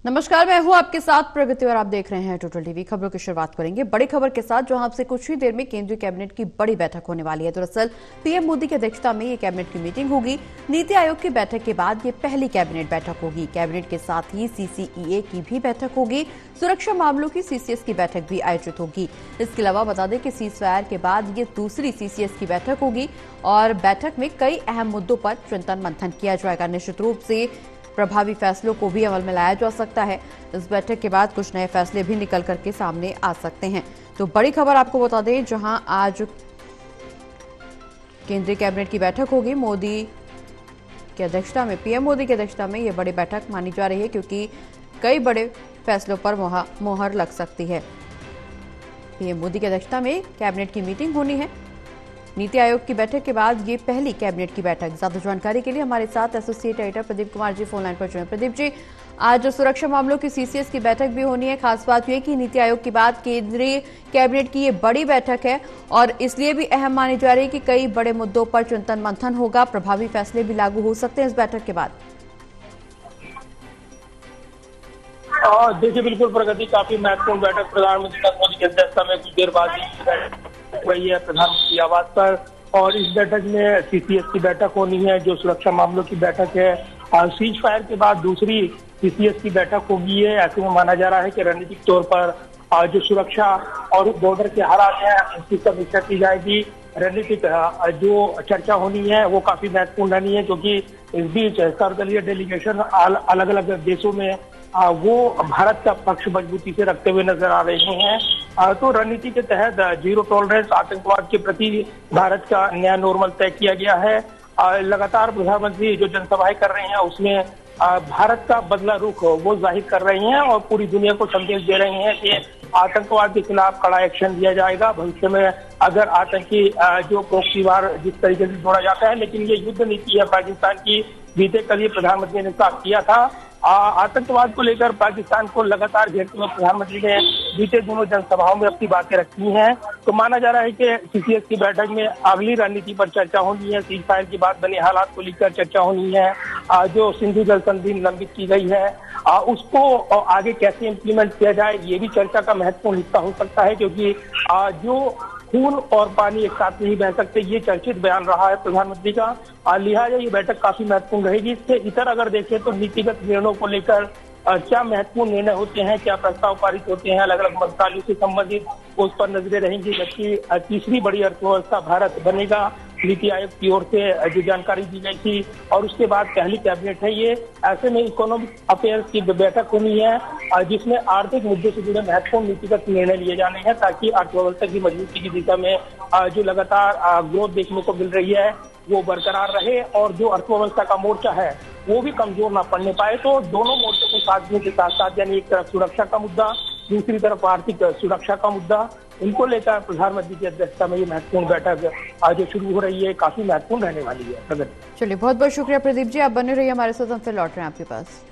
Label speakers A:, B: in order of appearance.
A: नमस्कार, मैं हूं आपके साथ प्रगति और आप देख रहे हैं टोटल टीवी। खबरों की शुरुआत करेंगे बड़ी खबर के साथ, जहां आपसे कुछ ही देर में केंद्रीय कैबिनेट की बड़ी बैठक होने वाली है। दरअसल पीएम मोदी की अध्यक्षता में ये कैबिनेट की मीटिंग होगी। नीति आयोग की बैठक के बाद ये पहली कैबिनेट बैठक होगी। कैबिनेट के साथ ही सीसीईए की भी बैठक होगी। सुरक्षा मामलों की सीसीएस की बैठक भी आयोजित होगी। इसके अलावा बता दें कि सीज फायर के बाद ये दूसरी सीसीएस की बैठक होगी और बैठक में कई अहम मुद्दों पर चिंतन मंथन किया जाएगा। निश्चित रूप से प्रभावी फैसलों को भी अमल में लाया जा सकता है। इस बैठक के बाद कुछ नए फैसले भी निकल करके सामने आ सकते हैं। तो बड़ी खबर आपको बता दें, जहां आज केंद्रीय कैबिनेट की बैठक होगी मोदी की अध्यक्षता में, पीएम मोदी की अध्यक्षता में यह बड़ी बैठक मानी जा रही है, क्योंकि कई बड़े फैसलों पर मोहर लग सकती है। पीएम मोदी की अध्यक्षता में कैबिनेट की मीटिंग होनी है। नीति आयोग की बैठक के बाद ये पहली कैबिनेट की बैठक। ज्यादा जानकारी के लिए हमारे साथ associate editor Pradeep Kumar ji phone line पर जुड़े। प्रदीप जी, आज सुरक्षा मामलों की सीसीएस की बैठक भी होनी है। खास बात यह कि नीति आयोग के बाद केंद्रीय कैबिनेट की ये बड़ी बैठक है और इसलिए भी अहम मानी जा रही है कि कई बड़े मुद्दों पर चिंतन मंथन होगा, प्रभावी फैसले भी लागू हो सकते हैं इस बैठक के बाद।
B: देखिए, बिल्कुल प्रगति, काफी महत्वपूर्ण बैठक प्रधानमंत्री नरेंद्र मोदी की अध्यक्षता में कुछ देर बाद हुई है प्रधानमंत्री आवास पर। और इस बैठक में सीसीएस की बैठक होनी है, जो सुरक्षा मामलों की बैठक है। सीज फायर के बाद दूसरी सीसीएस की बैठक होगी है। ऐसे में माना जा रहा है कि रणनीतिक तौर पर जो सुरक्षा और बॉर्डर के हालात हैं उसकी समीक्षा की जाएगी। रणनीतिक जो चर्चा होनी है वो काफी महत्वपूर्ण रहनी है, क्योंकि इस बीच सर्वदलीय डेलीगेशन अलग अलग देशों में वो भारत का पक्ष मजबूती से रखते हुए नजर आ रहे हैं। तो रणनीति के तहत जीरो टॉलरेंस आतंकवाद के प्रति भारत का नया नॉर्मल तय किया गया है। लगातार प्रधानमंत्री जो जनसभाएं कर रहे हैं उसमें भारत का बदला रुख वो जाहिर कर रहे हैं और पूरी दुनिया को संदेश दे रहे हैं कि आतंकवाद के खिलाफ कड़ा एक्शन लिया जाएगा। भविष्य में अगर आतंकी जो प्रॉक्सी वार जिस तरीके से जोड़ा जाता है, लेकिन ये युद्ध नीति है पाकिस्तान की। बीते कल ये प्रधानमंत्री ने साफ किया था। आतंकवाद को लेकर पाकिस्तान को लगातार घेरते हुए प्रधानमंत्री ने बीते दिनों जनसभाओं में अपनी बातें रखी हैं। तो माना जा रहा है कि सीसीएस की बैठक में अगली रणनीति पर चर्चा होनी है। सीज फायर के बाद बने हालात को लेकर चर्चा होनी है। जो सिंधु जल संधि लंबित की गई है उसको आगे कैसे इम्प्लीमेंट किया जाए, ये भी चर्चा का महत्वपूर्ण हिस्सा हो सकता है, क्योंकि जो खून और पानी एक साथ नहीं बह सकते, ये चर्चित बयान रहा है प्रधानमंत्री का। लिहाजा ये बैठक काफी महत्वपूर्ण रहेगी। इससे इतर अगर देखें तो नीतिगत निर्णयों को लेकर क्या महत्वपूर्ण निर्णय होते हैं, क्या प्रस्ताव पारित होते हैं अलग अलग मंत्रालयों से संबंधित, उस पर नजरें रहेंगी। जबकि तीसरी बड़ी अर्थव्यवस्था भारत बनेगा, नीति आयोग की ओर से जो जानकारी दी गई थी, और उसके बाद पहली कैबिनेट है ये। ऐसे में इकोनॉमिक अफेयर्स की बैठक होनी है, जिसमें आर्थिक मुद्दों से जुड़े महत्वपूर्ण नीतिगत निर्णय लिए जाने हैं, ताकि अर्थव्यवस्था की मजबूती की दिशा में जो लगातार ग्रोथ देखने को मिल रही है वो बरकरार रहे और जो अर्थव्यवस्था का मोर्चा है वो भी कमजोर ना पड़ने पाए। तो दोनों मोर्चों को साधने के साथ साथ, यानी एक तरफ सुरक्षा का मुद्दा, दूसरी तरफ आर्थिक सुरक्षा का मुद्दा, इनको लेकर प्रधानमंत्री की अध्यक्षता में ये महत्वपूर्ण बैठक आज शुरू हो रही है, काफी महत्वपूर्ण रहने वाली है।
A: चलिए, बहुत बहुत शुक्रिया प्रदीप जी, आप बने रहिए हमारे साथ, हम फिर लौट रहे हैं आपके पास।